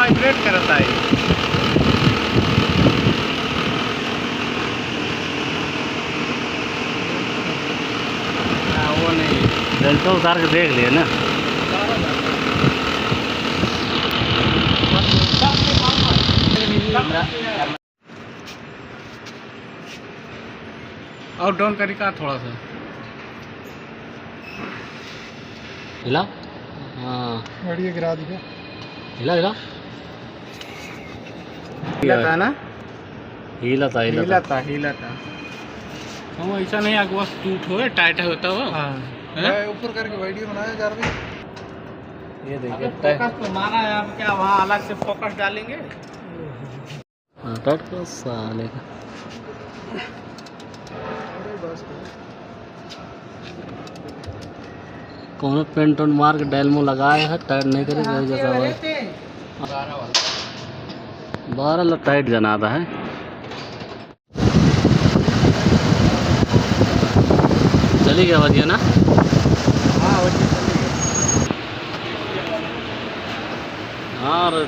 Vibrate करता है। वो नहीं, बेल्टो उतार के देख लिए ना। और डाउन तरीका थोड़ा सा हिला, हाँ बढ़िया गिरा दिया। हिला हिला हिला था ना, हिला था हिला था। वो ऐसा नहीं आगे बस टूट हो टाइट होता हो। हाँ ऊपर करके वीडियो बनाया जा रहा है। ये देखिए फोकस तो मारा है, आप क्या वहाँ अलग से फोकस डालेंगे? टाइट को साले का। कौन पेंट उंट मार के डेलमो लगाया है, टाइट नहीं करेगा जैसा हुआ। 12 टाइट जनादा है। चली गया वजिया ना। हाँ, वो चली गई। हाँ।